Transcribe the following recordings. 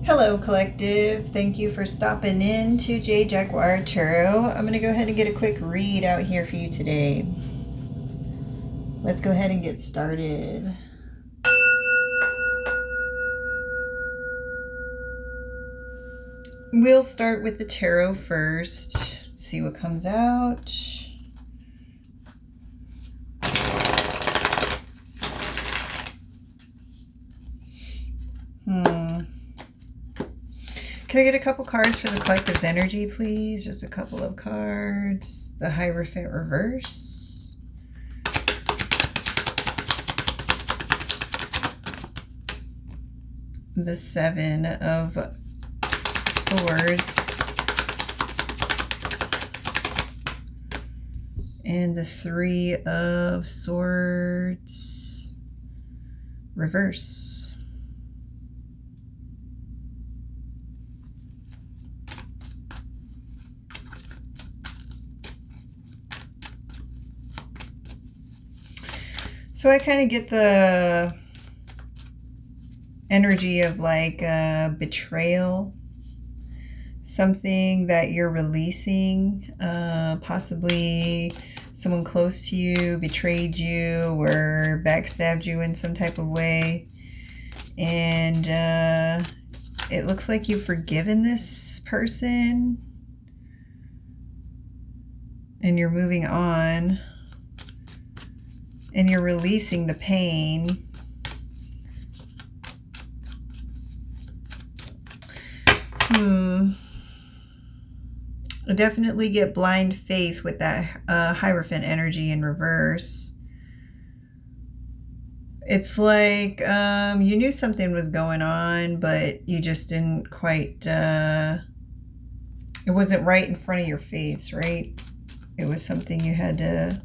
Hello, collective. Thank you for stopping in to J. Jaguar Tarot. I'm going to go ahead and get a quick read out here for you today. Let's go ahead and get started. We'll start with the tarot first, see what comes out. Can I get a couple cards for the collective's energy, please? Just a couple of cards. The Hierophant reverse. The Seven of Swords. And the Three of Swords reverse. So I kind of get the energy of like betrayal, something that you're releasing, possibly someone close to you betrayed you or backstabbed you in some type of way. And it looks like you've forgiven this person and you're moving on. And you're releasing the pain. I definitely get blind faith with that Hierophant energy in reverse. It's like you knew something was going on, but you just didn't quite, it wasn't right in front of your face, right? It was something you had to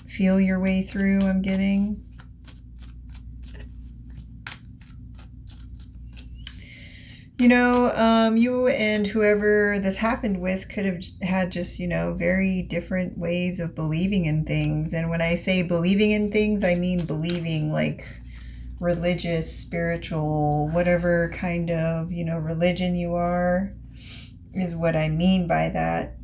feel your way through, I'm getting. You know, you and whoever this happened with could have had just, you know, very different ways of believing in things. And when I say believing in things, I mean believing like religious, spiritual, whatever kind of, you know, religion you are is what I mean by that.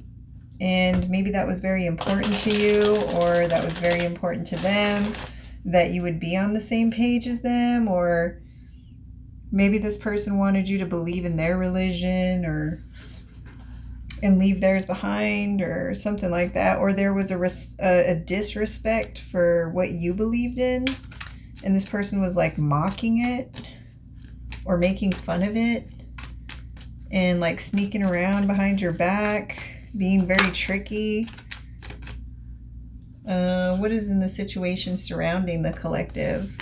And maybe that was very important to you, or that was very important to them, that you would be on the same page as them, or maybe this person wanted you to believe in their religion and leave theirs behind or something like that. Or there was a disrespect for what you believed in, and this person was like mocking it or making fun of it and like sneaking around behind your back, being very tricky. What is in the situation surrounding the collective?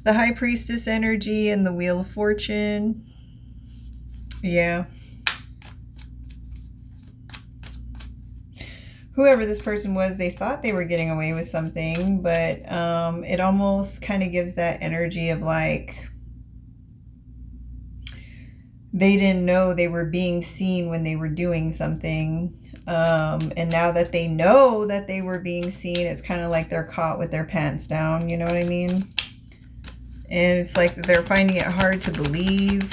The High Priestess energy and the Wheel of Fortune. Yeah. Whoever this person was, they thought they were getting away with something, but it almost kind of gives that energy of like they didn't know they were being seen when they were doing something. And now that they know that they were being seen, it's kind of like they're caught with their pants down. You know what I mean? And it's like they're finding it hard to believe.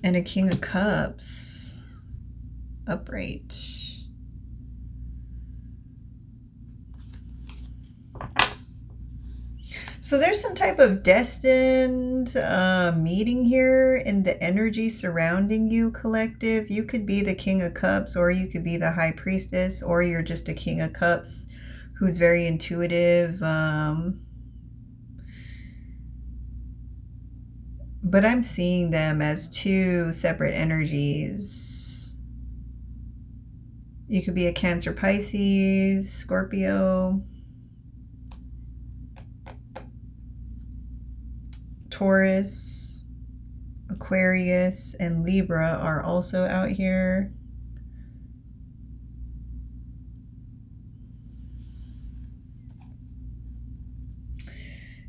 And a King of Cups. Upright. So there's some type of destined meeting here in the energy surrounding you, collective. You could be the King of Cups, or you could be the High Priestess, or you're just a King of Cups who's very intuitive. But I'm seeing them as two separate energies. You could be a Cancer, Pisces, Scorpio, Taurus, Aquarius, and Libra are also out here.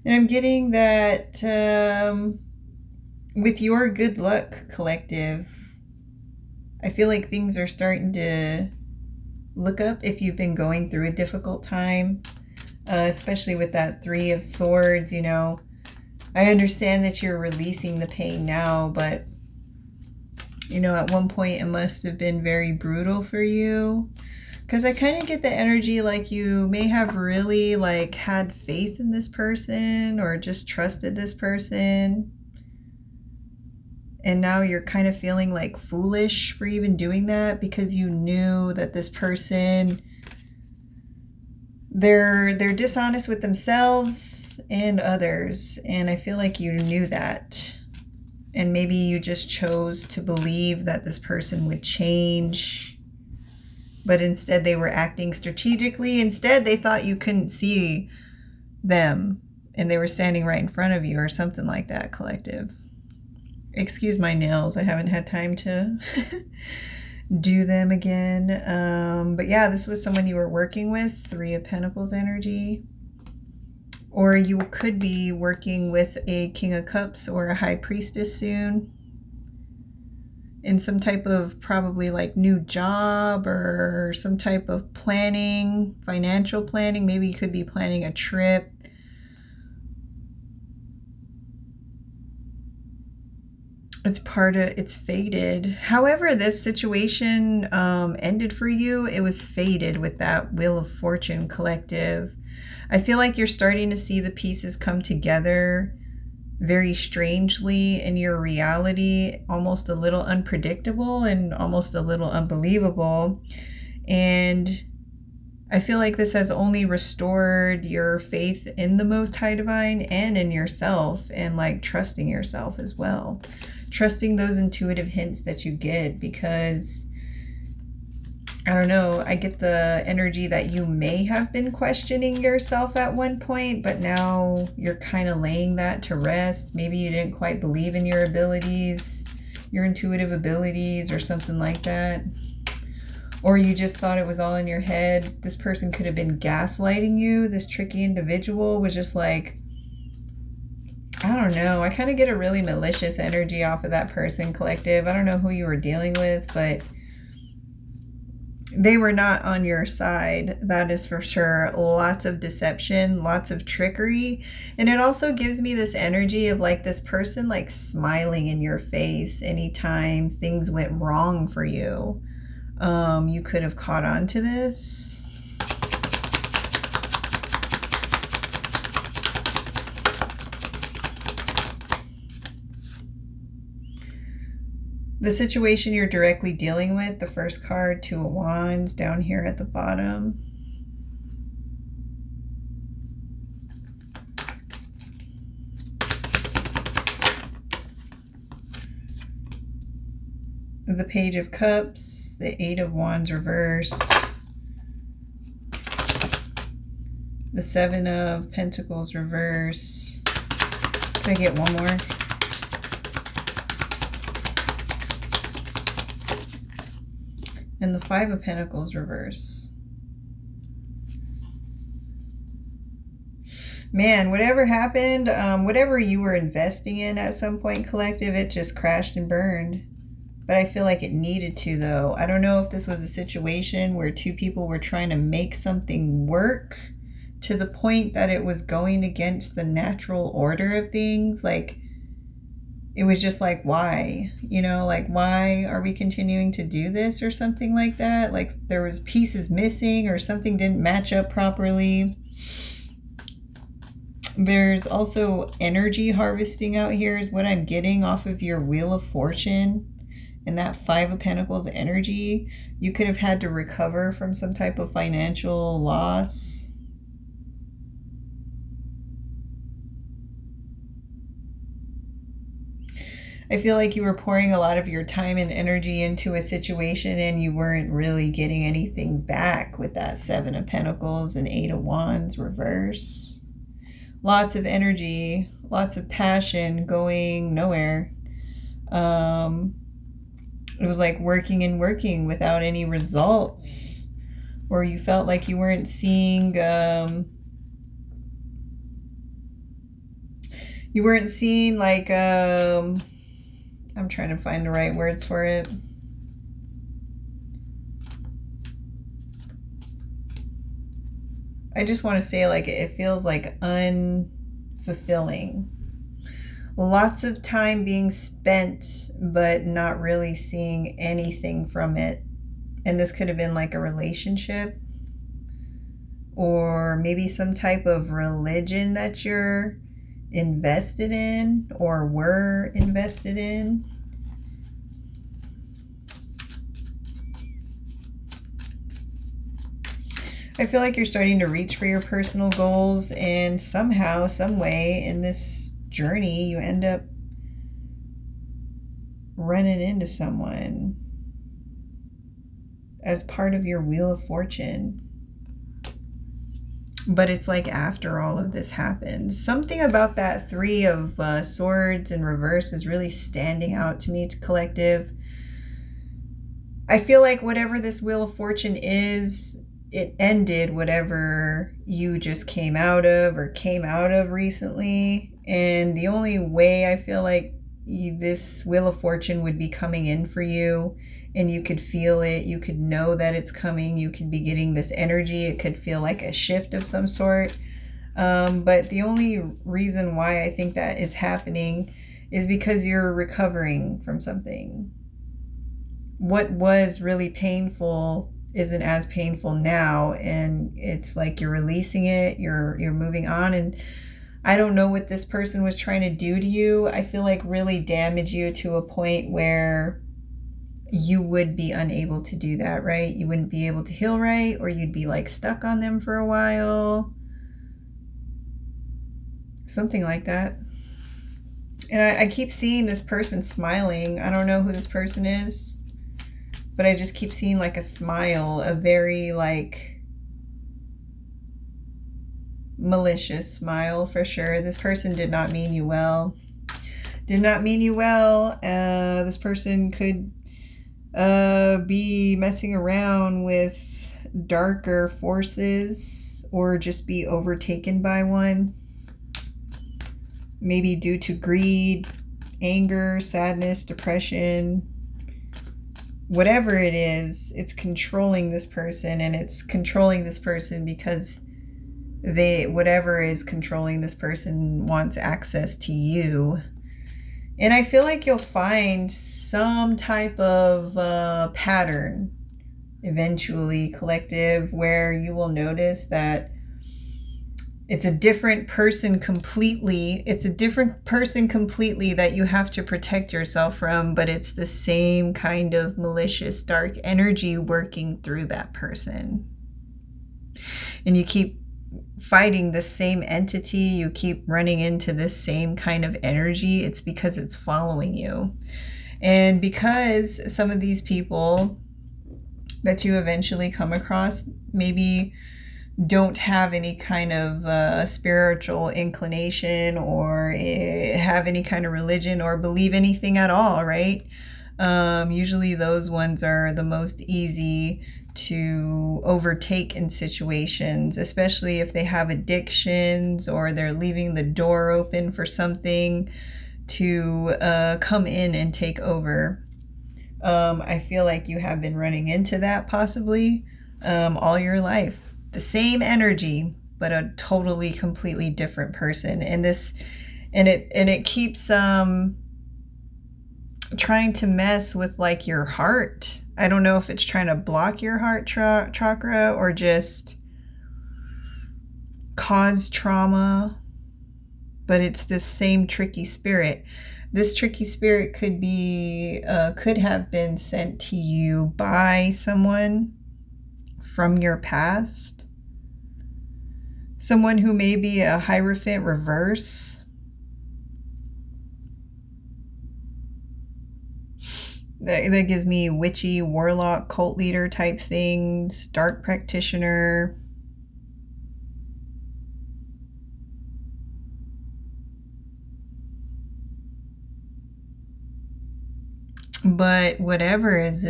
And I'm getting that with your good luck, collective, I feel like things are starting to look up if you've been going through a difficult time, especially with that Three of Swords, you know. I understand that you're releasing the pain now, but you know, at one point it must have been very brutal for you. Because I kind of get the energy like you may have really like had faith in this person or just trusted this person. And now you're kind of feeling like foolish for even doing that because you knew that this person, they're dishonest with themselves and others. And I feel like you knew that. And maybe you just chose to believe that this person would change. But instead they were acting strategically. Instead they thought you couldn't see them and they were standing right in front of you or something like that, collective. Excuse my nails. I haven't had time to do them again. But yeah, this was someone you were working with, 3 of Pentacles energy. Or you could be working with a King of Cups or a High Priestess soon. In some type of probably like new job or some type of planning, financial planning. Maybe you could be planning a trip. It's fated. However, this situation ended for you. It was fated with that Wheel of Fortune, collective. I feel like you're starting to see the pieces come together very strangely in your reality, almost a little unpredictable and almost a little unbelievable. And I feel like this has only restored your faith in the Most High Divine and in yourself, and like trusting yourself as well. Trusting those intuitive hints that you get, because I don't know, I get the energy that you may have been questioning yourself at one point, but now you're kind of laying that to rest. Maybe you didn't quite believe in your abilities, your intuitive abilities or something like that. Or you just thought it was all in your head. This person could have been gaslighting you. This tricky individual was just like, I don't know. I kind of get a really malicious energy off of that person, collective. I don't know who you were dealing with, but they were not on your side. That is for sure. Lots of deception, lots of trickery. And it also gives me this energy of like this person like smiling in your face anytime things went wrong for you. You could have caught on to this. The situation you're directly dealing with, the first card, 2 of Wands, down here at the bottom. The Page of Cups, the 8 of Wands reverse. The 7 of Pentacles reverse. Can I get one more? And the 5 of Pentacles reverse. Man, whatever happened, whatever you were investing in at some point, collective, it just crashed and burned. But I feel like it needed to, though. I don't know if this was a situation where 2 people were trying to make something work to the point that it was going against the natural order of things. Like, it was just like, why? You know, like, why are we continuing to do this or something like that? Like, there was pieces missing or something didn't match up properly. There's also energy harvesting out here is what I'm getting off of your Wheel of Fortune. And that 5 of Pentacles energy, you could have had to recover from some type of financial loss. I feel like you were pouring a lot of your time and energy into a situation and you weren't really getting anything back with that 7 of Pentacles and 8 of Wands reverse. Lots of energy, lots of passion going nowhere. It was like working and working without any results, or you felt like you weren't seeing like I'm trying to find the right words for it. I just want to say like it feels like unfulfilling. lots of time being spent, but not really seeing anything from it. And this could have been like a relationship, or maybe some type of religion that you're invested in or were invested in. I feel like you're starting to reach for your personal goals, and somehow, some way in this journey, you end up running into someone as part of your Wheel of Fortune. But it's like after all of this happens. Something about that Three of Swords in reverse is really standing out to me, to collective. I feel like whatever this Wheel of Fortune is, it ended whatever you just came out of or came out of recently. And the only way I feel like this Wheel of Fortune would be coming in for you, and you could feel it, you could know that it's coming, you could be getting this energy, it could feel like a shift of some sort. But the only reason why I think that is happening is because you're recovering from something. What was really painful isn't as painful now, and it's like you're releasing it, you're moving on. And I don't know what this person was trying to do to you. I feel like really damage you to a point where you would be unable to do that, right? You wouldn't be able to heal right, or you'd be like stuck on them for a while. Something like that. And I keep seeing this person smiling. I don't know who this person is, but I just keep seeing like a smile, a very like malicious smile for sure. This person did not mean you well. Did not mean you well. This person could be messing around with darker forces, or just be overtaken by one. Maybe due to greed, anger, sadness, depression. Whatever it is, it's controlling this person, and it's controlling this person because whatever is controlling this person wants access to you. And I feel like you'll find some type of pattern eventually, collective, where you will notice that it's a different person completely. It's a different person completely that you have to protect yourself from, but it's the same kind of malicious, dark energy working through that person. And you keep fighting the same entity, you keep running into this same kind of energy. It's because it's following you. And because some of these people that you eventually come across maybe don't have any kind of spiritual inclination, or have any kind of religion, or believe anything at all, right? Usually those ones are the most easy to overtake in situations, especially if they have addictions, or they're leaving the door open for something to come in and take over. I feel like you have been running into that possibly all your life. The same energy, but a totally, completely different person. And it keeps trying to mess with like your heart. I don't know if it's trying to block your heart chakra, or just cause trauma, but it's this same tricky spirit. This tricky spirit could have been sent to you by someone from your past. Someone who may be a Hierophant reverse. That gives me witchy, warlock, cult leader type things, dark practitioner. But whatever is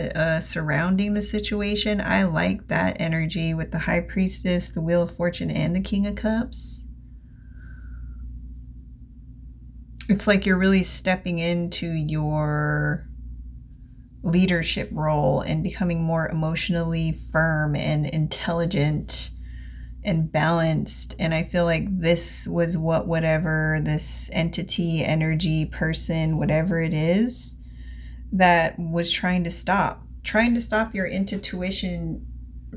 surrounding the situation, I like that energy with the High Priestess, the Wheel of Fortune, and the King of Cups. It's like you're really stepping into your leadership role and becoming more emotionally firm and intelligent and balanced. And I feel like this was what whatever this entity, energy, person, whatever it is, that was trying to stop your intuition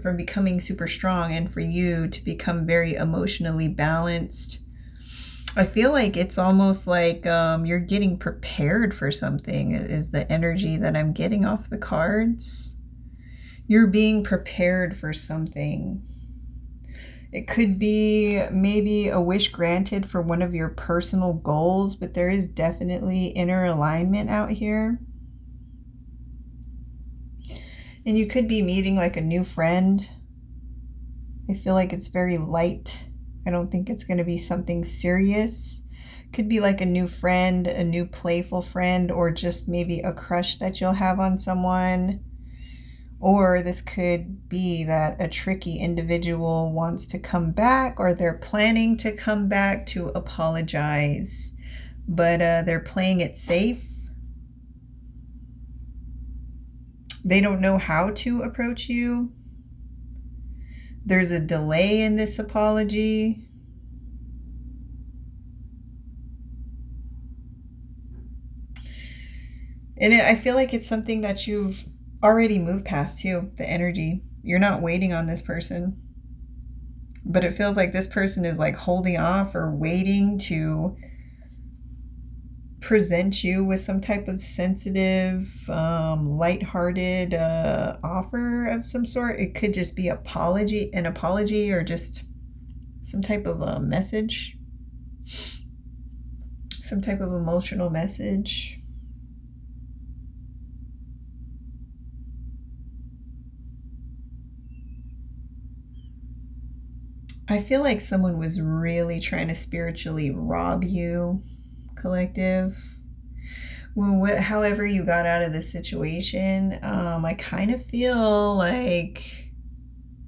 from becoming super strong and for you to become very emotionally balanced. I feel like it's almost like you're getting prepared for something is the energy that I'm getting off the cards. You're being prepared for something. It could be maybe a wish granted for one of your personal goals, but there is definitely inner alignment out here. And you could be meeting like a new friend. I feel like it's very light. I don't think it's going to be something serious. Could be like a new friend, a new playful friend, or just maybe a crush that you'll have on someone. Or this could be that a tricky individual wants to come back, or they're planning to come back to apologize, but they're playing it safe. They don't know how to approach you. There's a delay in this apology. And I feel like it's something that you've already moved past too, the energy. You're not waiting on this person. But it feels like this person is like holding off or waiting to present you with some type of sensitive, lighthearted offer of some sort. It could just be an apology, or just some type of a message, some type of emotional message. I feel like someone was really trying to spiritually rob you, collective. However you got out of this situation, I kind of feel like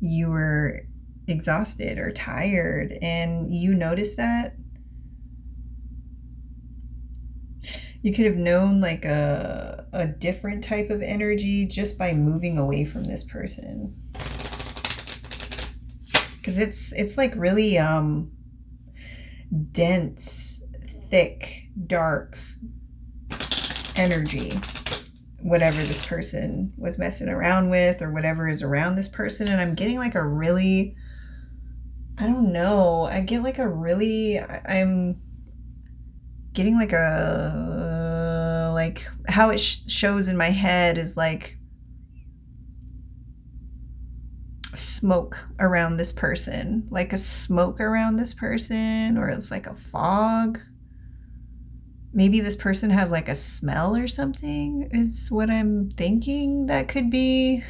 you were exhausted or tired, and you noticed that. You could have known like a different type of energy just by moving away from this person. Because it's like really dense, thick, dark energy, whatever this person was messing around with, or whatever is around this person. And I'm getting like a really, I don't know, I get like a really, I'm getting like a, like how it shows in my head is like smoke around this person, like a smoke around this person, or it's like a fog. Maybe this person has like a smell or something, is what I'm thinking that could be.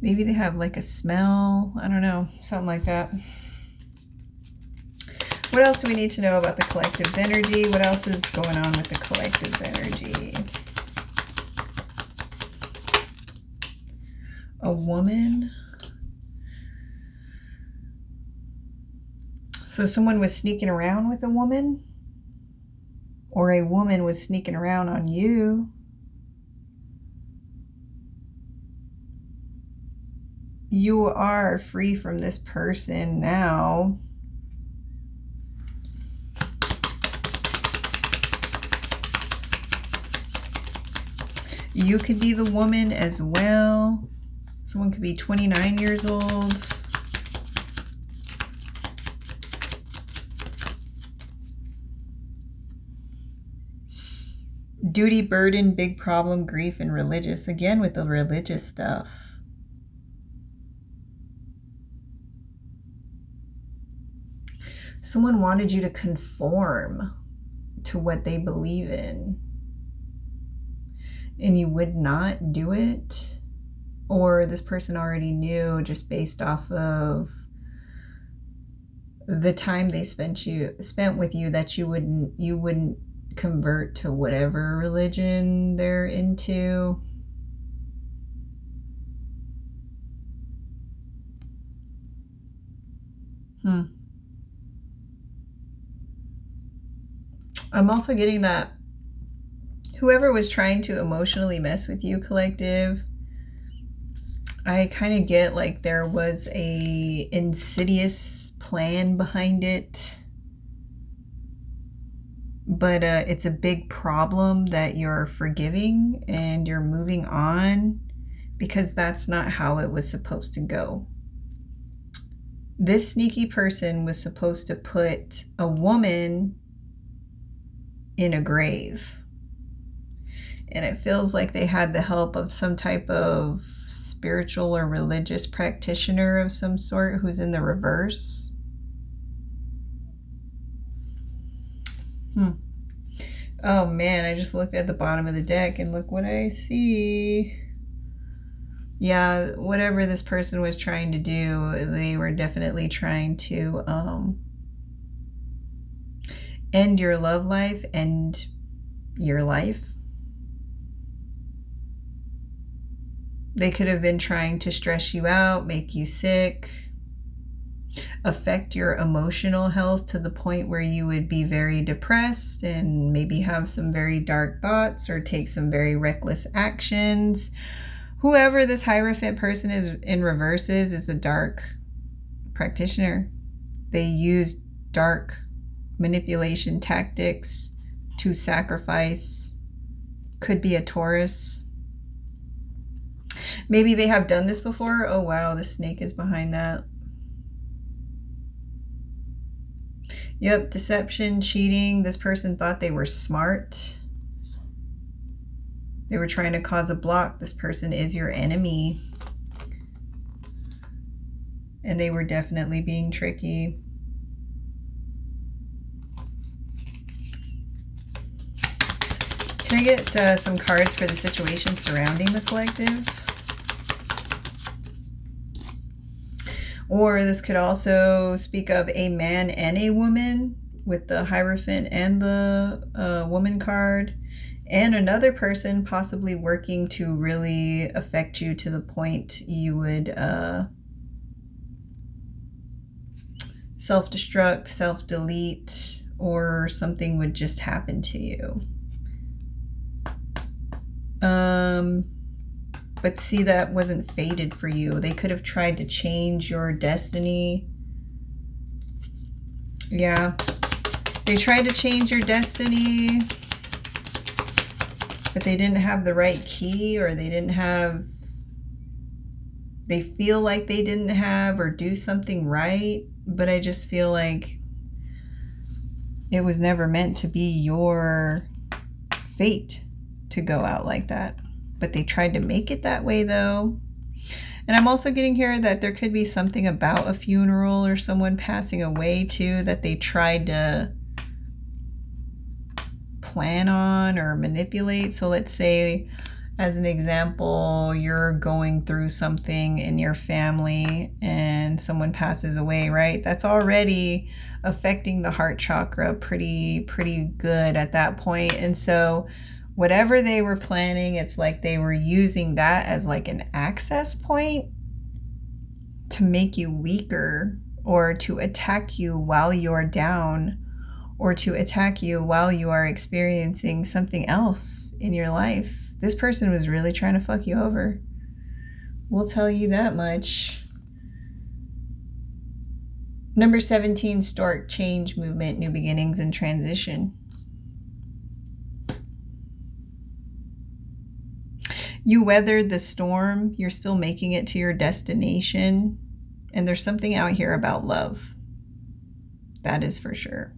Maybe they have like a smell. I don't know. Something like that. What else do we need to know about the collective's energy? What else is going on with the collective's energy? A woman. So someone was sneaking around with a woman? Or a woman was sneaking around on you? You are free from this person now. You could be the woman as well. Someone could be 29 years old. Duty, burden, big problem, grief, and religious. Again with the religious stuff. Someone wanted you to conform to what they believe in, and you would not do it. Or this person already knew, just based off of the time they spent with you, that you wouldn't convert to whatever religion they're into. I'm also getting that whoever was trying to emotionally mess with you, collective, I kind of get like there was a insidious plan behind it, but it's a big problem that you're forgiving and you're moving on, because that's not how it was supposed to go. This sneaky person was supposed to put a woman in a grave. And it feels like they had the help of some type of spiritual or religious practitioner of some sort who's in the reverse. Oh man, I just looked at the bottom of the deck and look what I see. Yeah, whatever this person was trying to do, they were definitely trying to end your love life, end your life. They could have been trying to stress you out, make you sick, affect your emotional health to the point where you would be very depressed and maybe have some very dark thoughts or take some very reckless actions. Whoever this Hierophant person is in reverse is a dark practitioner. They use dark manipulation tactics to sacrifice. Could be a Taurus. Maybe they have done this before. Oh wow, the snake is behind that. Yep, deception, cheating. This person thought they were smart. They were trying to cause a block. This person is your enemy. And they were definitely being tricky. Can I get some cards for the situation surrounding the collective? Or this could also speak of a man and a woman with the Hierophant and the woman card. And another person possibly working to really affect you to the point you would self-destruct, self-delete, or something would just happen to you. But see, that wasn't fated for you. They could have tried to change your destiny. Yeah. They tried to change your destiny, but they didn't have the right key, or they feel like they didn't have or do something right. But I just feel like it was never meant to be your fate to go out like that. But they tried to make it that way though. And I'm also getting here that there could be something about a funeral or someone passing away too that they tried to plan on or manipulate. So let's say, as an example, you're going through something in your family and someone passes away, right? That's already affecting the heart chakra pretty good at that point. And so whatever they were planning, it's like they were using that as like an access point to make you weaker, or to attack you while you're down, or to attack you while you are experiencing something else in your life. This person was really trying to fuck you over. We'll tell you that much. Number 17, Stork, change, movement, new beginnings, and transition. You weathered the storm. You're still making it to your destination. And there's something out here about love. That is for sure.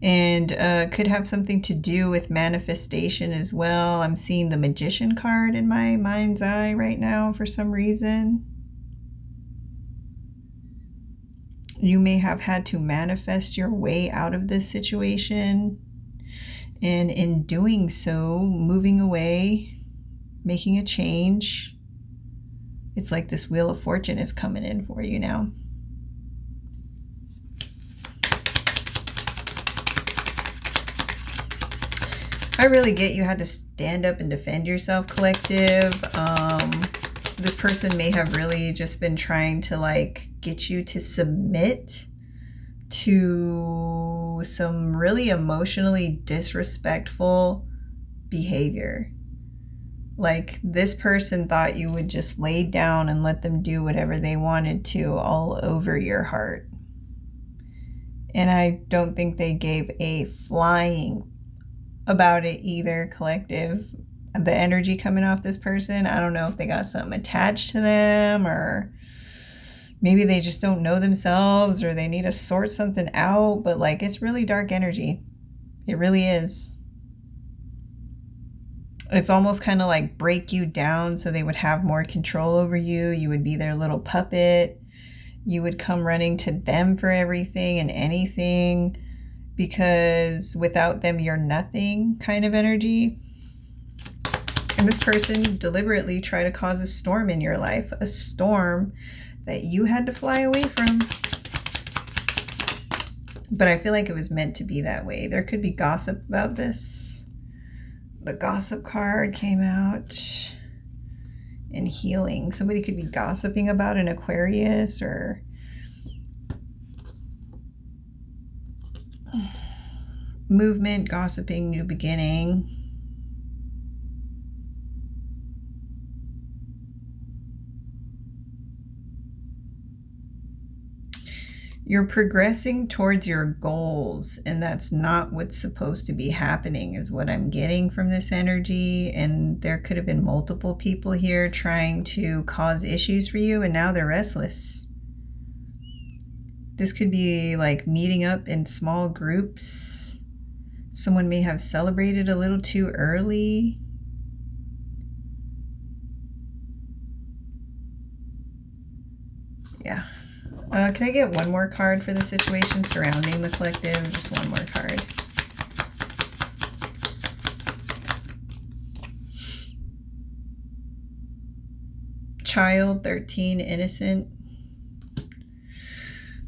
And could have something to do with manifestation as well. I'm seeing the Magician card in my mind's eye right now for some reason. You may have had to manifest your way out of this situation. And in doing so, moving away, making a change, it's like this Wheel of Fortune is coming in for you now. I really get you had to stand up and defend yourself, collective. This person may have really just been trying to like get you to submit to some really emotionally disrespectful behavior. Like, this person thought you would just lay down and let them do whatever they wanted to all over your heart. And I don't think they gave a flying about it either, collective. The energy coming off this person, I don't know if they got something attached to them, or maybe they just don't know themselves, or they need to sort something out. But like, it's really dark energy. It really is. It's almost kind of like break you down so they would have more control over you. You would be their little puppet. You would come running to them for everything and anything, because without them, you're nothing kind of energy. And this person deliberately tried to cause a storm in your life, a storm that you had to fly away from. But I feel like it was meant to be that way. There could be gossip about this. The gossip card came out. And healing. Somebody could be gossiping about an Aquarius, or movement, gossiping, new beginning. You're progressing towards your goals, and that's not what's supposed to be happening, is what I'm getting from this energy. And there could have been multiple people here trying to cause issues for you, and now they're restless. This could be like meeting up in small groups. Someone may have celebrated a little too early. Yeah. Can I get one more card for the situation surrounding the collective? Just one more card. Child, 13, innocent.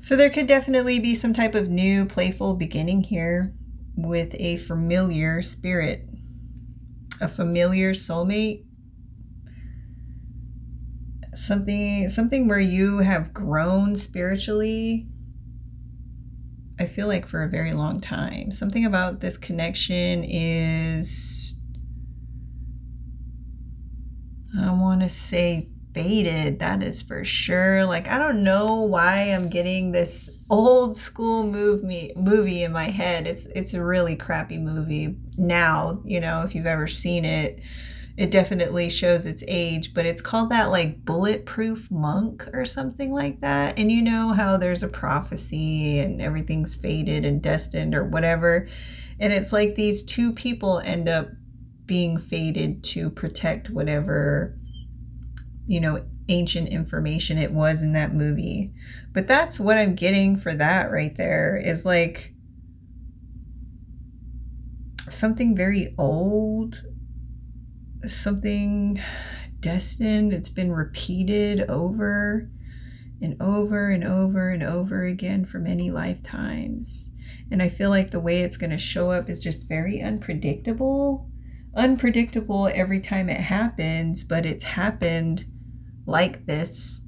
So there could definitely be some type of new playful beginning here with a familiar spirit, a familiar soulmate. Something where you have grown spiritually, I feel like, for a very long time. Something about this connection is, I want to say, faded. That is for sure. Like, I don't know why I'm getting this old school movie in my head. It's a really crappy movie now. You know, if you've ever seen it, it definitely shows its age, but it's called that, like, Bulletproof Monk or something like that. And you know how there's a prophecy and everything's fated and destined or whatever. And it's like these two people end up being fated to protect whatever, you know, ancient information it was in that movie. But that's what I'm getting for that right there, is like something very old, something destined. It's been repeated over and over and over and over again for many lifetimes. And I feel like the way it's going to show up is just very unpredictable every time it happens, but it's happened like this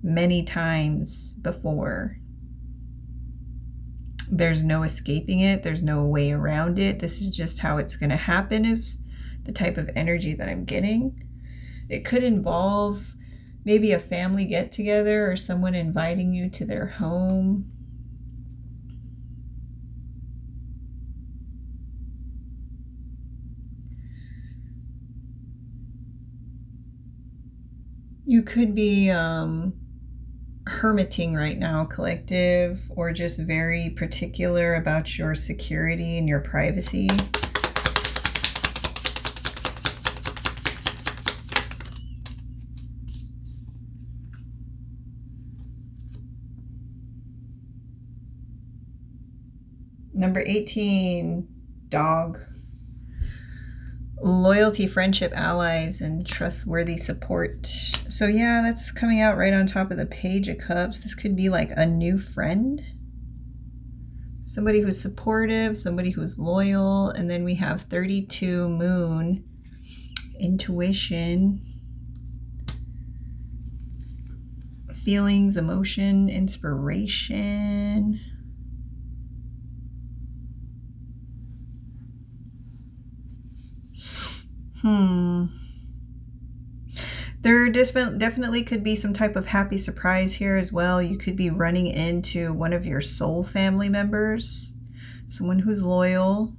many times before. There's no escaping it. There's no way around it. This is just how it's going to happen, is the type of energy that I'm getting. It could involve maybe a family get-together or someone inviting you to their home. You could be hermiting right now, collective, or just very particular about your security and your privacy. Number 18, dog. Loyalty, friendship, allies, and trustworthy support. So yeah, that's coming out right on top of the Page of Cups. This could be like a new friend. Somebody who's supportive, somebody who's loyal. And then we have 32, moon, intuition, feelings, emotion, inspiration. There definitely could be some type of happy surprise here as well. You could be running into one of your soul family members, someone who's loyal,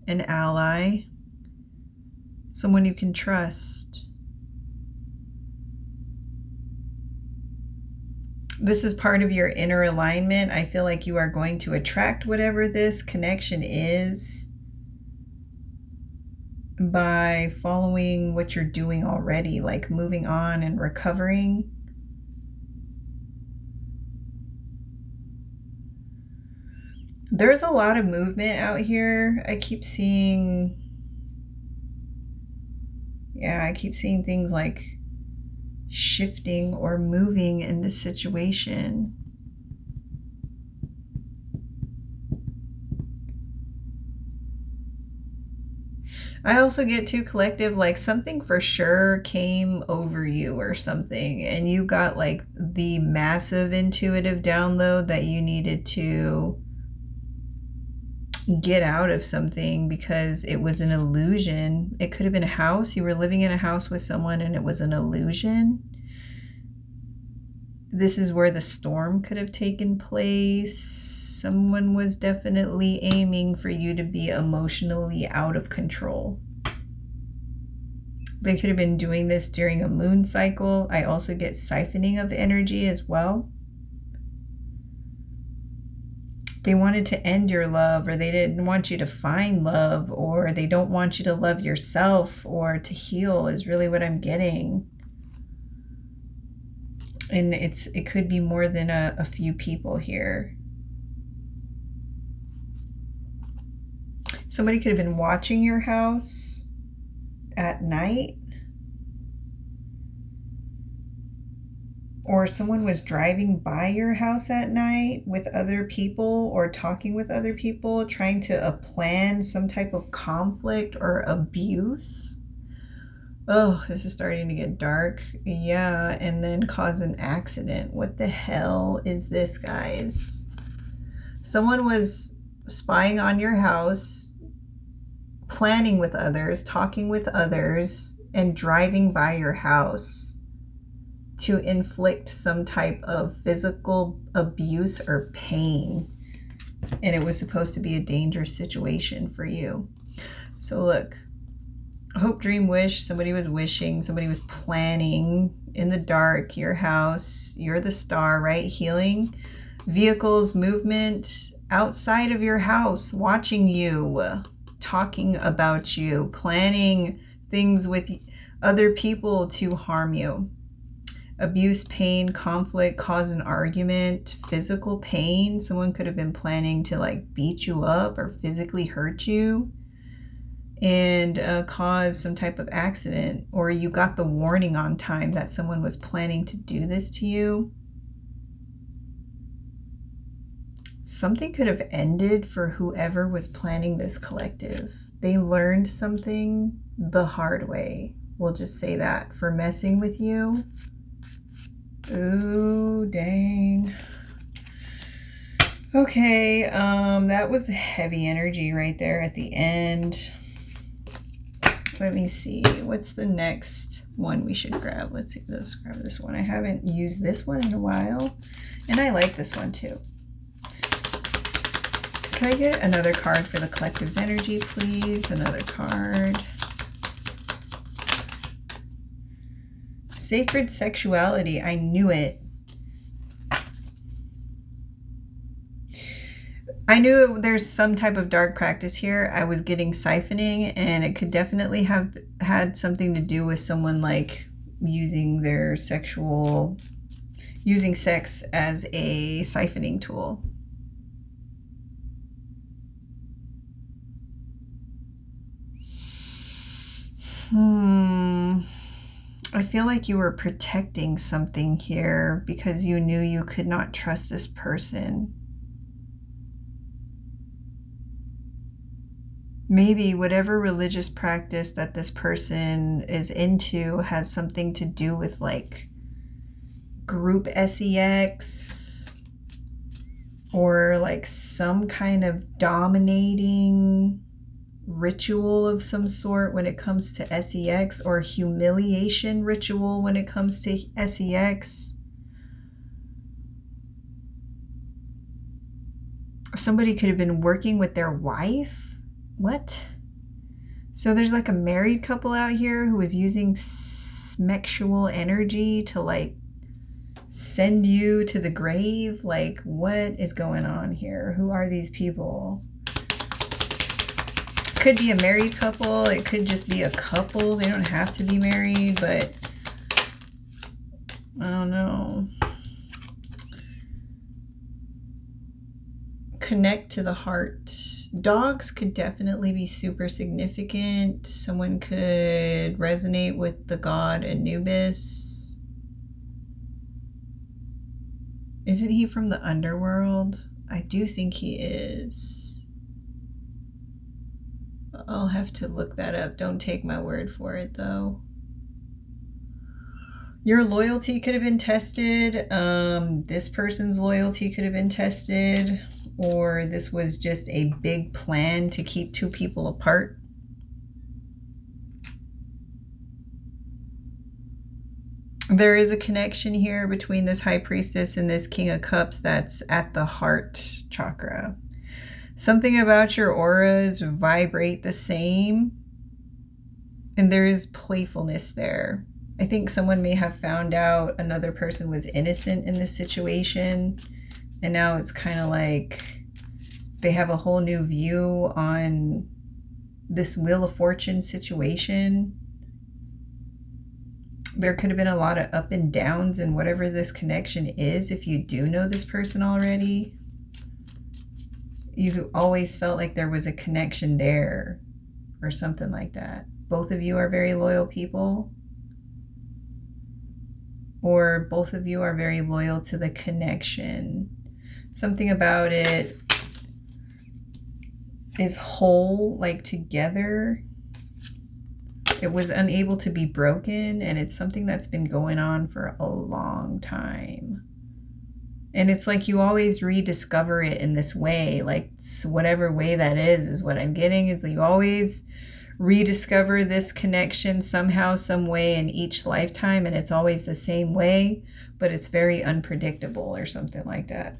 an ally, someone you can trust. This is part of your inner alignment. I feel like you are going to attract whatever this connection is by following what you're doing already, like moving on and recovering. There's a lot of movement out here. I keep seeing things like shifting or moving in this situation. I also get too collective, like something for sure came over you or something, and you got like the massive intuitive download that you needed to get out of something because it was an illusion. It could have been a house. You were living in a house with someone and it was an illusion. This is where the storm could have taken place. Someone was definitely aiming for you to be emotionally out of control. They could have been doing this during a moon cycle. I also get siphoning of energy as well. They wanted to end your love, or they didn't want you to find love, or they don't want you to love yourself or to heal is really what I'm getting. And it could be more than a few people here. Somebody could have been watching your house at night, or someone was driving by your house at night with other people or talking with other people, trying to plan some type of conflict or abuse. Oh, this is starting to get dark. Yeah, and then cause an accident. What the hell is this, guys? Someone was spying on your house, planning with others, talking with others, and driving by your house to inflict some type of physical abuse or pain. And it was supposed to be a dangerous situation for you. So look, hope, dream, wish. Somebody was wishing, somebody was planning in the dark, your house, you're the star, right? Healing, vehicles, movement outside of your house, watching you, talking about you, planning things with other people to harm you. Abuse, pain, conflict, cause an argument, physical pain. Someone could have been planning to like beat you up or physically hurt you and cause some type of accident, or you got the warning on time that someone was planning to do this to you. Something could have ended for whoever was planning this collective. They learned something the hard way. We'll just say that, for messing with you. Ooh, dang. Okay, that was heavy energy right there at the end. Let me see, what's the next one we should grab? Let's see, let's grab this one. I haven't used this one in a while, and I like this one too. Can I get another card for the collective's energy, please? Another card. Sacred sexuality. I knew it. I knew there's some type of dark practice here. I was getting siphoning, and it could definitely have had something to do with someone like using sex as a siphoning tool. I feel like you were protecting something here because you knew you could not trust this person. Maybe whatever religious practice that this person is into has something to do with like group STX or like some kind of dominating ritual of some sort when it comes to SEX, or humiliation ritual when it comes to SEX. Somebody could have been working with their wife. What? So there's like a married couple out here who is using sexual energy to like send you to the grave. Like, what is going on here? Who are these people? Could be a married couple. It could just be a couple. They don't have to be married, but I don't know. Connect to the heart. Dogs could definitely be super significant. Someone could resonate with the god Anubis. Isn't he from the underworld? I do think he is. I'll have to look that up. Don't take my word for it, though. Your loyalty could have been tested. This person's loyalty could have been tested. Or this was just a big plan to keep two people apart. There is a connection here between this High Priestess and this King of Cups that's at the heart chakra. Something about your auras vibrate the same, and there is playfulness there. I think someone may have found out another person was innocent in this situation, and now it's kind of like they have a whole new view on this Wheel of Fortune situation. There could have been a lot of up and downs in whatever this connection is. If you do know this person already, you've always felt like there was a connection there or something like that. Both of you are very loyal people, or both of you are very loyal to the connection. Something about it is whole, like together. It was unable to be broken, and it's something that's been going on for a long time. And it's like you always rediscover it in this way, like whatever way that is what I'm getting, is that you always rediscover this connection somehow, some way in each lifetime, and it's always the same way, but it's very unpredictable or something like that.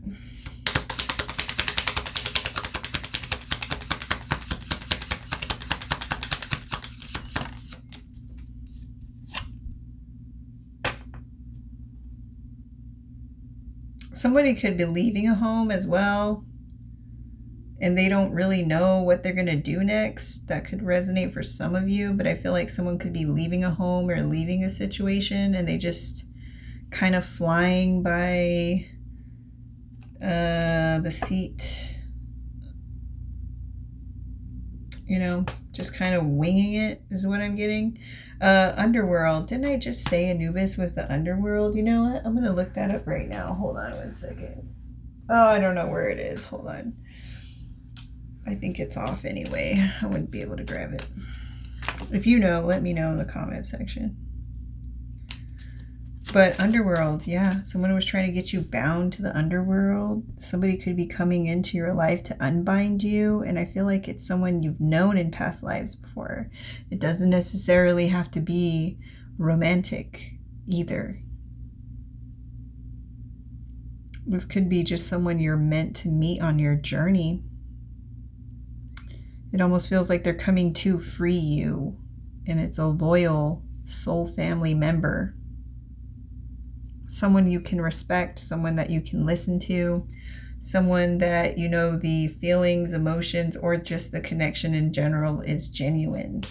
Somebody could be leaving a home as well, and they don't really know what they're going to do next. That could resonate for some of you, but I feel like someone could be leaving a home or leaving a situation, and they just kind of flying by the seat, you know, just kind of winging it is what I'm getting. Underworld. Didn't I just say Anubis was the underworld? You know what? I'm going to look that up right now. Hold on 1 second. Oh, I don't know where it is. Hold on. I think it's off anyway. I wouldn't be able to grab it. If you know, let me know in the comment section. But underworld, yeah. Someone was trying to get you bound to the underworld. Somebody could be coming into your life to unbind you. And I feel like it's someone you've known in past lives before. It doesn't necessarily have to be romantic either. This could be just someone you're meant to meet on your journey. It almost feels like they're coming to free you. And it's a loyal soul family member. Someone you can respect, someone that you can listen to, someone that, you know, the feelings, emotions, or just the connection in general is genuine.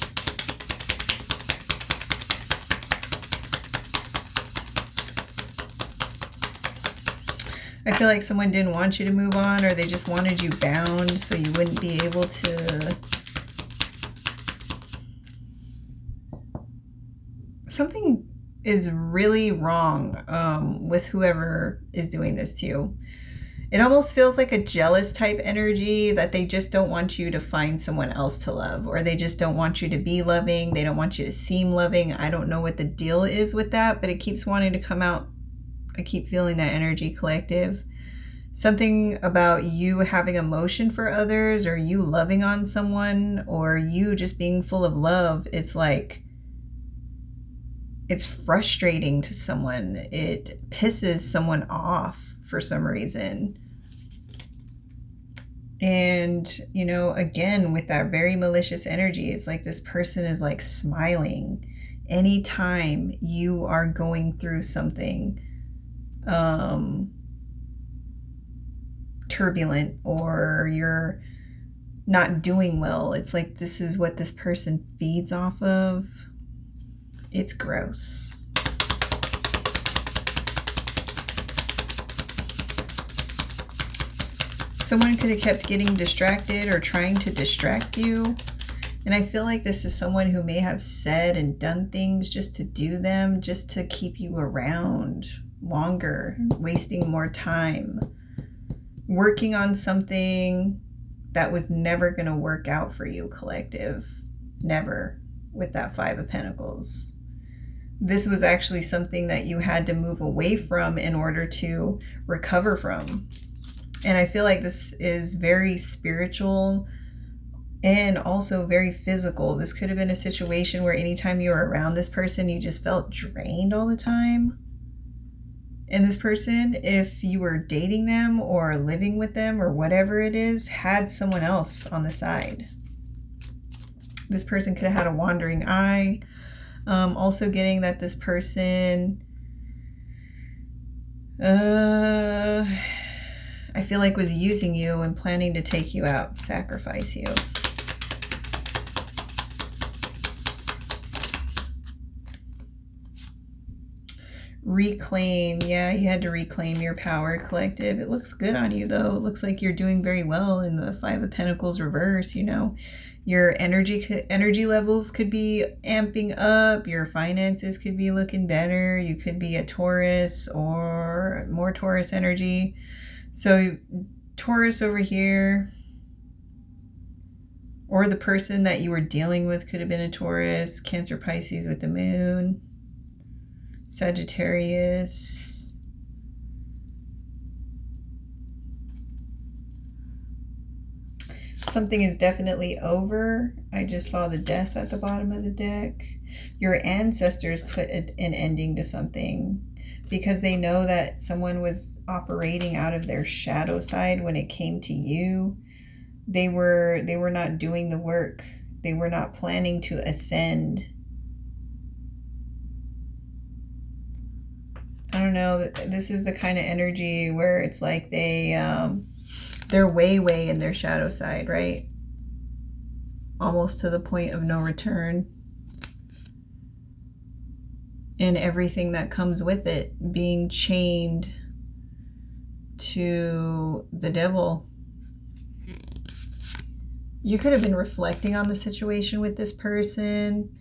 I feel like someone didn't want you to move on, or they just wanted you bound so you wouldn't be able to. Something is really wrong with whoever is doing this to you. It almost feels like a jealous type energy, that they just don't want you to find someone else to love, or they just don't want you to be loving. They don't want you to seem loving. I don't know what the deal is with that, but it keeps wanting to come out. I keep feeling that energy, collective. Something about you having emotion for others, or you loving on someone, or you just being full of love. It's like, it's frustrating to someone. It pisses someone off for some reason. And, you know, again, with that very malicious energy, it's like this person is like smiling anytime you are going through something turbulent, or you're not doing well. It's like this is what this person feeds off of. It's gross. Someone could have kept getting distracted or trying to distract you. And I feel like this is someone who may have said and done things just to do them, just to keep you around longer, wasting more time, working on something that was never going to work out for you, collective. Never, with that Five of Pentacles. This was actually something that you had to move away from in order to recover from. And I feel like this is very spiritual and also very physical. This could have been a situation where anytime you were around this person, you just felt drained all the time. And this person, if you were dating them or living with them or whatever it is, had someone else on the side. This person could have had a wandering eye. Also getting that this person, I feel like was using you and planning to take you out, sacrifice you. Reclaim. Yeah, you had to reclaim your power, collective. It looks good on you, though. It looks like you're doing very well in the Five of Pentacles reverse, you know. Your energy levels could be amping up. Your finances could be looking better. You could be a Taurus or more Taurus energy. So Taurus over here, or the person that you were dealing with could have been a Taurus, Cancer, Pisces with the moon, Sagittarius. Something is definitely over. I just saw the Death at the bottom of the deck. Your ancestors put an ending to something because they know that someone was operating out of their shadow side when it came to you. They were not doing the work. They were not planning to ascend. I don't know. This is the kind of energy where it's like they're way in their shadow side, right? Almost to the point of no return. And everything that comes with it, being chained to the devil. You could have been reflecting on the situation with this person.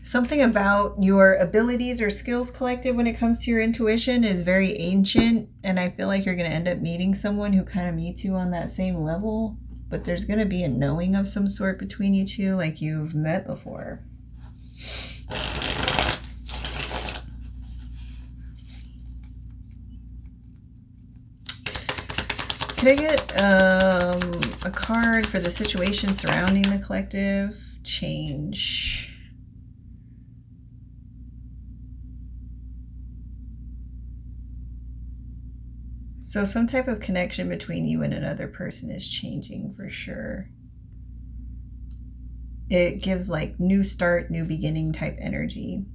Something about your abilities or skills, collective, when it comes to your intuition is very ancient. And I feel like you're going to end up meeting someone who kind of meets you on that same level. But there's going to be a knowing of some sort between you two, like you've met before. Can I get a card for the situation surrounding the collective? Change. So some type of connection between you and another person is changing for sure. It gives like new start, new beginning type energy.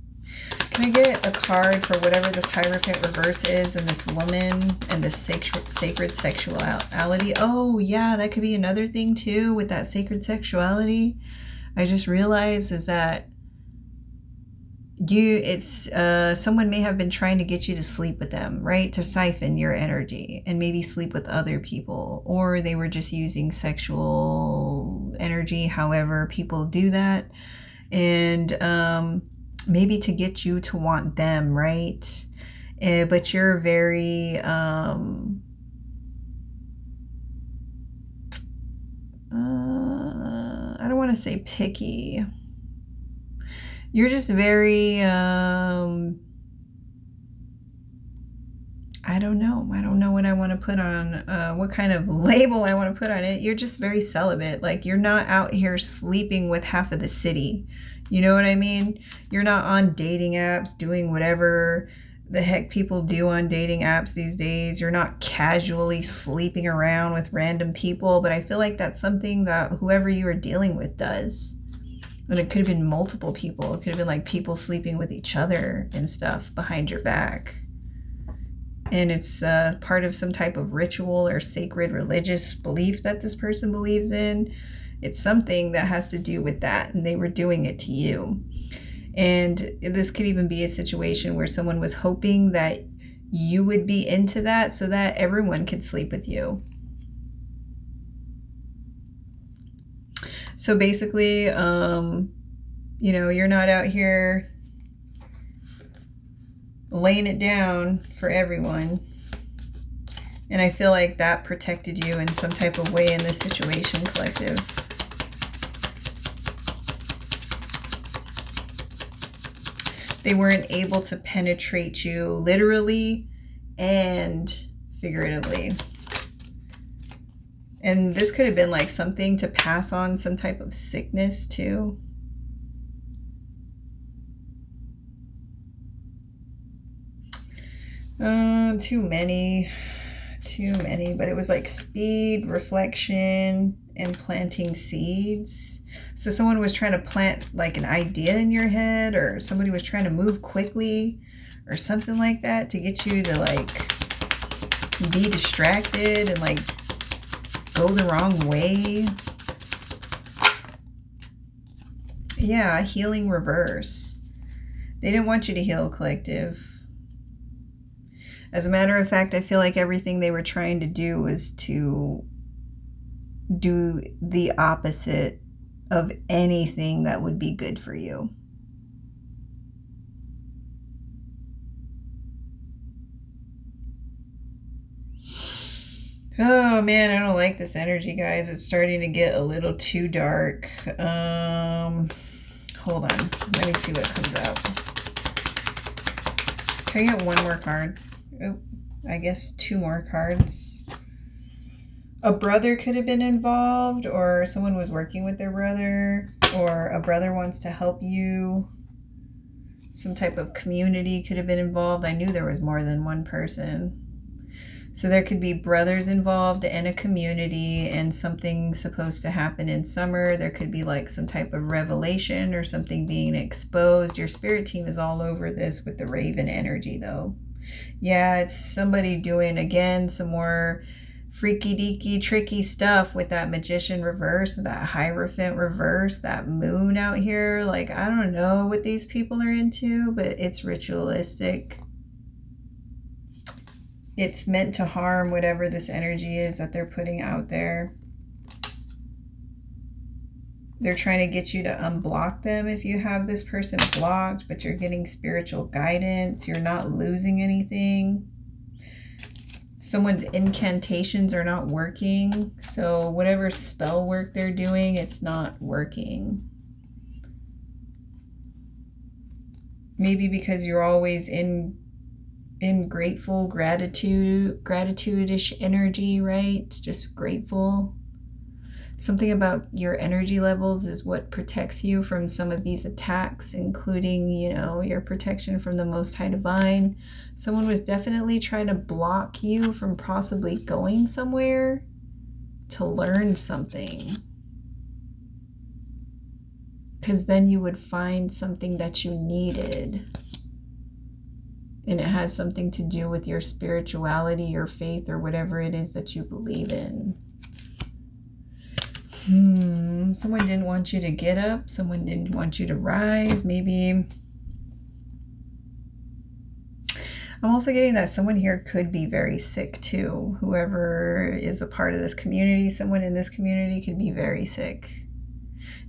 Can I get a card for whatever this Hierophant reverse is and this woman and this sacred sexuality? Oh yeah, that could be another thing too with that sacred sexuality. I just realized is that someone may have been trying to get you to sleep with them, right? To siphon your energy and maybe sleep with other people, or they were just using sexual energy, however people do that. And maybe to get you to want them, right? But you're very I don't want to say picky. You're just very I don't know. I don't know what I want to put on, what kind of label I want to put on it. You're just very celibate. Like, you're not out here sleeping with half of the city. You know what I mean? You're not on dating apps doing whatever the heck people do on dating apps these days. You're not casually sleeping around with random people, but I feel like that's something that whoever you are dealing with does. And it could have been multiple people. It could have been like people sleeping with each other and stuff behind your back. And it's part of some type of ritual or sacred religious belief that this person believes in. It's something that has to do with that, and they were doing it to you. And this could even be a situation where someone was hoping that you would be into that so that everyone could sleep with you. So basically, you know, you're not out here laying it down for everyone. And I feel like that protected you in some type of way in this situation, collective. They weren't able to penetrate you literally and figuratively. And this could have been like something to pass on some type of sickness too. Too many, but it was like speed, reflection, and planting seeds. So someone was trying to plant like an idea in your head, or somebody was trying to move quickly or something like that to get you to like be distracted and like go the wrong way. Yeah, healing reverse. They didn't want you to heal, collective. As a matter of fact, I feel like everything they were trying to do was to do the opposite of anything that would be good for you. Oh man, I don't like this energy, guys. It's starting to get a little too dark. Hold on. Let me see what comes out. Can I get one more card? Oh, I guess two more cards. A brother could have been involved, or someone was working with their brother, or a brother wants to help you. Some type of community could have been involved. I knew there was more than one person. So there could be brothers involved and a community, and something supposed to happen in summer. There could be like some type of revelation or something being exposed. Your spirit team is all over this with the Raven energy though. Yeah, it's somebody doing, again, some more freaky deaky tricky stuff with that Magician reverse, that Hierophant reverse, that moon out here. Like, I don't know what these people are into, but it's ritualistic. It's meant to harm whatever this energy is that they're putting out there. They're trying to get you to unblock them if you have this person blocked, but you're getting spiritual guidance. You're not losing anything. Someone's incantations are not working. So whatever spell work they're doing, it's not working. Maybe because you're always in grateful, gratitude-ish energy, right? It's just grateful. Something about your energy levels is what protects you from some of these attacks, including, you know, your protection from the Most High Divine. Someone was definitely trying to block you from possibly going somewhere to learn something. Because then you would find something that you needed. And it has something to do with your spirituality, your faith, or whatever it is that you believe in. Someone didn't want you to get up. Someone didn't want you to rise. Maybe. I'm also getting that someone here could be very sick too. Whoever is a part of this community, someone in this community could be very sick.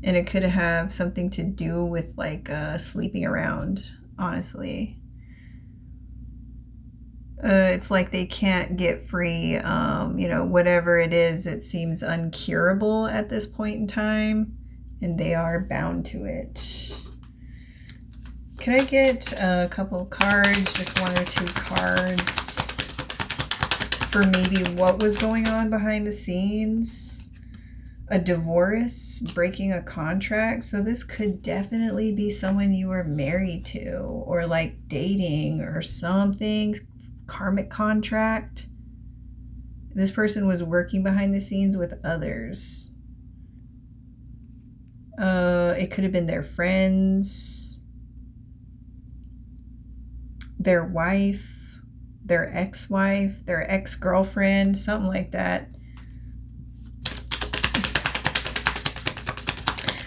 And it could have something to do with like sleeping around, honestly. It's like they can't get free, you know, whatever it is, it seems uncurable at this point in time, and they are bound to it. Can I get a couple of cards, just one or two cards for maybe what was going on behind the scenes. A divorce, breaking a contract. So this could definitely be someone you were married to or like dating or something. Karmic contract. This person was working behind the scenes with others. It could have been their friends, their wife, their ex-wife, their ex-girlfriend, something like that.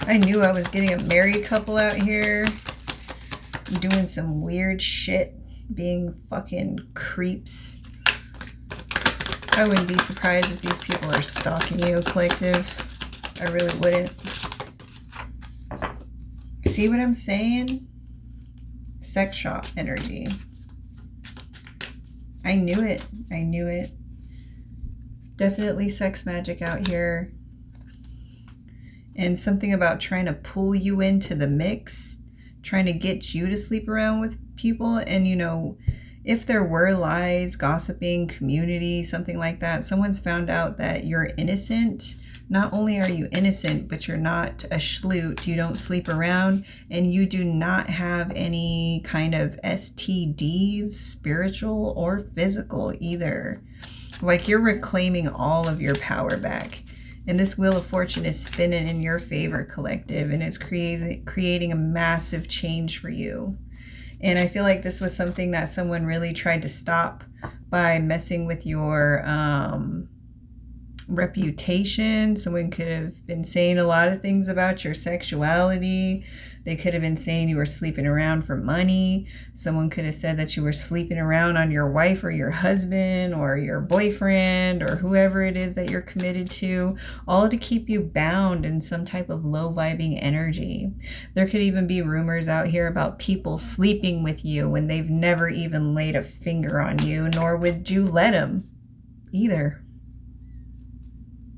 I knew I was getting a married couple out here doing some weird shit, being fucking creeps. I wouldn't be surprised if these people are stalking you, collective. I really wouldn't. See what I'm saying? Sex shop energy. I knew it. I knew it. Definitely sex magic out here. And something about trying to pull you into the mix, trying to get you to sleep around with people. And, you know, if there were lies, gossiping, community, something like that, someone's found out that you're innocent. Not only are you innocent, but you're not a schloot. You don't sleep around, and you do not have any kind of STDs, spiritual or physical either. Like, you're reclaiming all of your power back. And this Wheel of Fortune is spinning in your favor, collective, and it's creating a massive change for you. And I feel like this was something that someone really tried to stop by messing with your reputation. Someone could have been saying a lot of things about your sexuality. They could have been saying you were sleeping around for money. Someone could have said that you were sleeping around on your wife or your husband or your boyfriend or whoever it is that you're committed to, all to keep you bound in some type of low vibing energy. There could even be rumors out here about people sleeping with you when they've never even laid a finger on you, nor would you let them either.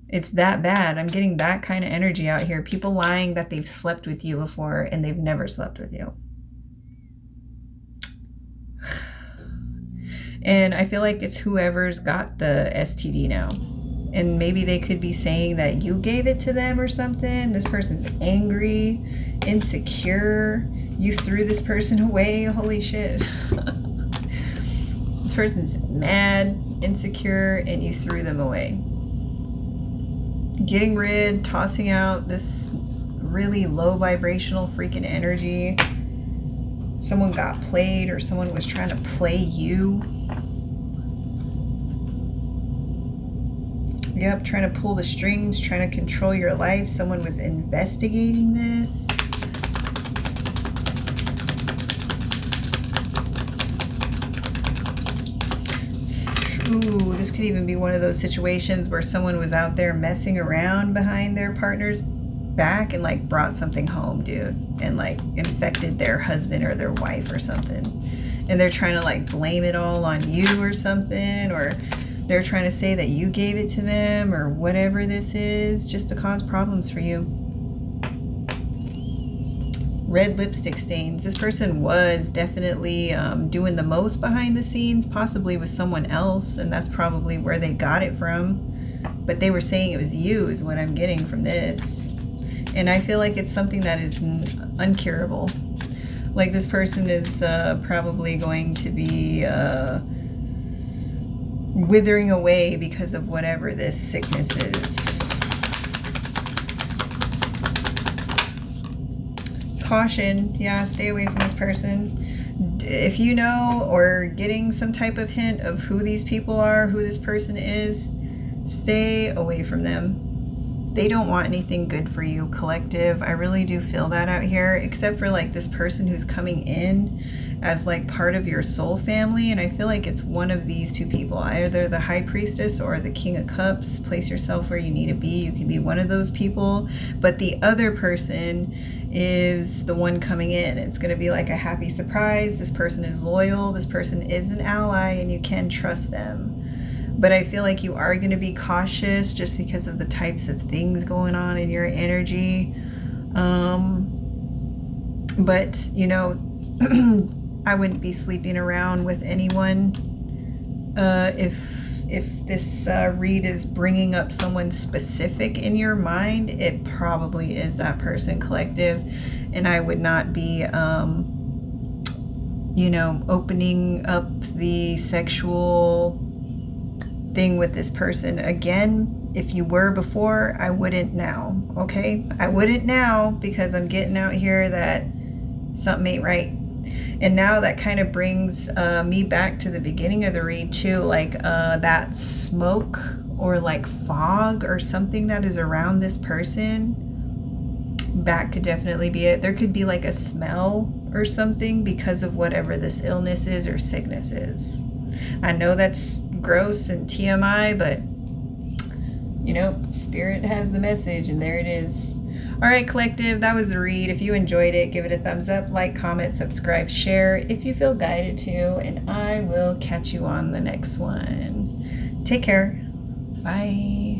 It's that bad. I'm getting that kind of energy out here. People lying that they've slept with you before and they've never slept with you. And I feel like it's whoever's got the STD now. And maybe they could be saying that you gave it to them or something. This person's angry, insecure. You threw this person away. Holy shit. This person's mad, insecure, and you threw them away. Getting rid, tossing out this really low vibrational freaking energy. Someone got played, or someone was trying to play you. Yep, trying to pull the strings, trying to control your life. Someone was investigating this. Ooh, this could even be one of those situations where someone was out there messing around behind their partner's back and like brought something home, dude, and like infected their husband or their wife or something. And they're trying to like blame it all on you or something, or they're trying to say that you gave it to them or whatever this is, just to cause problems for you. Red lipstick stains. This person was definitely doing the most behind the scenes, possibly with someone else, and that's probably where they got it from. But they were saying it was you, is what I'm getting from this. And I feel like it's something that is uncurable. Like, this person is probably going to be withering away because of whatever this sickness is. Caution. Yeah, stay away from this person. If you know or getting some type of hint of who these people are, who this person is, stay away from them. They don't want anything good for you, collective. I really do feel that out here, except for like this person who's coming in as like part of your soul family. And I feel like it's one of these two people, either the High Priestess or the King of Cups. Place yourself where you need to be. You can be one of those people, but the other person is the one coming in. It's going to be like a happy surprise. This person is loyal. This person is an ally, and you can trust them. But I feel like you are going to be cautious just because of the types of things going on in your energy. But, you know, I wouldn't be sleeping around with anyone if if this read is bringing up someone specific in your mind, it probably is that person, collective. And I would not be, you know, opening up the sexual thing with this person again. If you were before, I wouldn't now, okay? I wouldn't now, because I'm getting out here that something ain't right. And now that kind of brings me back to the beginning of the read too, like that smoke or like fog or something that is around this person. That could definitely be it. There could be like a smell or something because of whatever this illness is or sickness is. I know that's gross and TMI, but you know, spirit has the message, and there it is. All right, collective, that was the read. If you enjoyed it, give it a thumbs up, like, comment, subscribe, share if you feel guided to, and I will catch you on the next one. Take care. Bye.